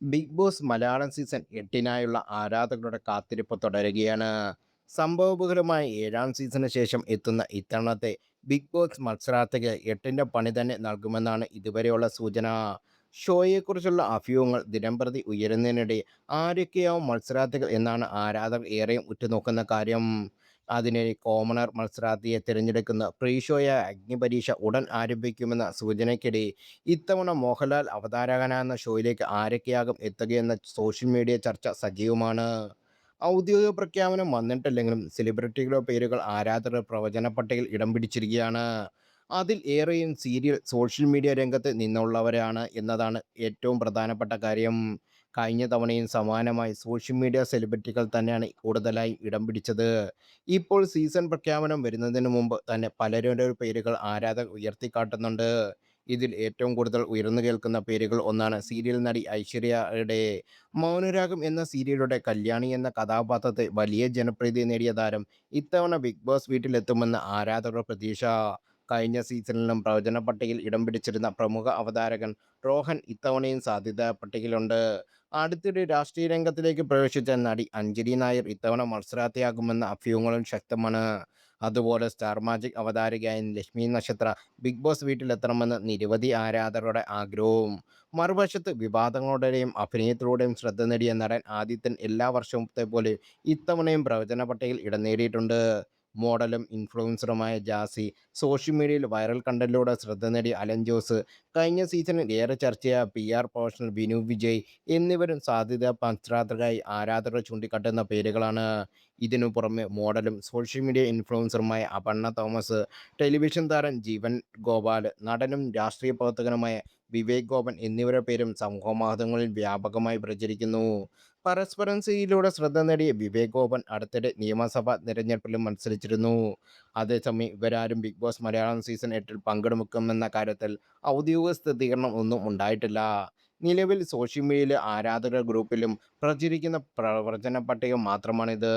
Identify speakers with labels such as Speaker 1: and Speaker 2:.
Speaker 1: Big boss Malayalam season 8നായുള്ള ആരാധകരുടെ കാത്തിരിപ്പ് തുടരുകയാണ്. സംഭവബഹുലമായ ഏഴാം സീസണിന് ശേഷം എത്തുന്ന ഇത്തവണത്തെ ബിഗ് ബോസ് മത്സരാർത്ഥിക്ക് 8ന്റെ പണി തന്നെ നൽകുമെന്നാണ് ഇതുവരെയുള്ള സൂചന. ഷോയെക്കുറിച്ചുള്ള അഭ്യൂഹങ്ങൾ ദിനംപ്രതി ഉയരുന്നതിനിടെ ആരൊക്കെയാവും മത്സരാർത്ഥികൾ എന്നാണ് ആരാധകർ ഏറെയും ഉറ്റുനോക്കുന്ന കാര്യം. അതിനിടെ കോമണർ മത്സരാർത്ഥിയെ തിരഞ്ഞെടുക്കുന്ന പ്രീ ഷോയായ അഗ്നിപരീക്ഷ ഉടൻ ആരംഭിക്കുമെന്ന സൂചനയ്ക്കിടെ ഇത്തവണ മോഹൻലാൽ അവതാരകനാകുന്ന ഷോയിലേക്ക് ആരൊക്കെയാകും എത്തുകയെന്ന സോഷ്യൽ മീഡിയ ചർച്ച സജീവമാണ്. ഔദ്യോഗിക പ്രഖ്യാപനം വന്നിട്ടില്ലെങ്കിലും സെലിബ്രിറ്റികളുടെ പേരുകൾ ആരാധകർ പ്രവചന പട്ടികയിൽ ഇടം പിടിച്ചിരിക്കുകയാണ്. അതിൽ ഏറെയും സീരിയൽ, സോഷ്യൽ മീഡിയ രംഗത്ത് നിന്നുള്ളവരാണ് എന്നതാണ് ഏറ്റവും പ്രധാനപ്പെട്ട കാര്യം. കഴിഞ്ഞ തവണയും സമാനമായി സോഷ്യൽ മീഡിയ സെലിബ്രിറ്റികൾ തന്നെയാണ് കൂടുതലായി ഇടം പിടിച്ചത്. ഇപ്പോൾ സീസൺ പ്രഖ്യാപനം വരുന്നതിന് മുമ്പ് തന്നെ പലരുടെ പേരുകൾ ആരാധകർ ഉയർത്തിക്കാട്ടുന്നുണ്ട്. ഇതിൽ ഏറ്റവും കൂടുതൽ ഉയർന്നു കേൾക്കുന്ന പേരുകൾ ഒന്നാണ് സീരിയൽ നടി ഐശ്വര്യയുടെ. മൗനരാഗം എന്ന സീരിയലുടെ കല്യാണി എന്ന കഥാപാത്രത്തെ വലിയ ജനപ്രീതി നേടിയ താരം ഇത്തവണ ബിഗ് ബോസ് വീട്ടിലെത്തുമെന്ന് ആരാധകർ പ്രതീക്ഷ. കഴിഞ്ഞ സീസണിലും പ്രവചന പട്ടികയിൽ ഇടം പിടിച്ചിരുന്ന പ്രമുഖ അവതാരകൻ റോഹൻ ഇത്തവണയും സാധ്യതാ പട്ടികയിലുണ്ട്. അടുത്തിടെ രാഷ്ട്രീയ രംഗത്തിലേക്ക് പ്രവേശിച്ച നടി അഞ്ജലി നായർ ഇത്തവണ മത്സരാർത്ഥിയാകുമെന്ന അഭ്യൂഹങ്ങളും ശക്തമാണ്. അതുപോലെ സ്റ്റാർ മാജിക് അവതാരകയായ ലക്ഷ്മി നക്ഷത്ര ബിഗ് ബോസ് വീട്ടിലെത്തണമെന്ന് നിരവധി ആരാധകരുടെ ആഗ്രഹവും. മറുവശത്ത് വിവാദങ്ങളുടെയും അഭിനയത്തിലൂടെയും ശ്രദ്ധ നേടിയ നടൻ ആദിത്യൻ എല്ലാ വർഷത്തെ പോലെ ഇത്തവണയും പ്രവചന പട്ടികയിൽ ഇടം നേടിയിട്ടുണ്ട്. മോഡലും ഇൻഫ്ലുവൻസറുമായ ജാസി, സോഷ്യൽ മീഡിയയിൽ വൈറൽ കണ്ടന്റിലൂടെ ശ്രദ്ധ നേടിയ അലൻ ജോസ്, കഴിഞ്ഞ സീസണിൽ ഏറെ ചർച്ചയായ PR പ്രൊഫഷണൽ ബിനു വിജയ് എന്നിവരും സാധ്യതാ മത്സരാർത്ഥികളായി ആരാധകർ ചൂണ്ടിക്കാട്ടുന്ന പേരുകളാണ്. ഇതിനു പുറമെ മോഡലും സോഷ്യൽ മീഡിയ ഇൻഫ്ലുവൻസറുമായ അപർണ തോമസ്, ടെലിവിഷൻ താരം ജീവൻ ഗോപാൽ, നടനും രാഷ്ട്രീയ പ്രവർത്തകനുമായ വിവേക് ഗോപൻ എന്നിവരുടെ പേരും സമൂഹമാധ്യമങ്ങളിൽ വ്യാപകമായി പ്രചരിക്കുന്നു. പരസ്പരം സിയിലൂടെ ശ്രദ്ധ നേടിയ വിവേക് ഗോപൻ അടുത്തിടെ നിയമസഭാ തിരഞ്ഞെടുപ്പിലും മത്സരിച്ചിരുന്നു. അതേസമയം ഇവരാരും ബിഗ് ബോസ് മലയാളം സീസൺ 8ൽ പങ്കെടുക്കുമെന്ന കാര്യത്തിൽ ഔദ്യോഗിക സ്ഥിരീകരണം ഒന്നും ഉണ്ടായിട്ടില്ല. നിലവിൽ സോഷ്യൽ മീഡിയയിലെ ആരാധകരുടെ ഗ്രൂപ്പിലും പ്രചരിക്കുന്ന പ്രവചന പട്ടിക മാത്രമാണിത്.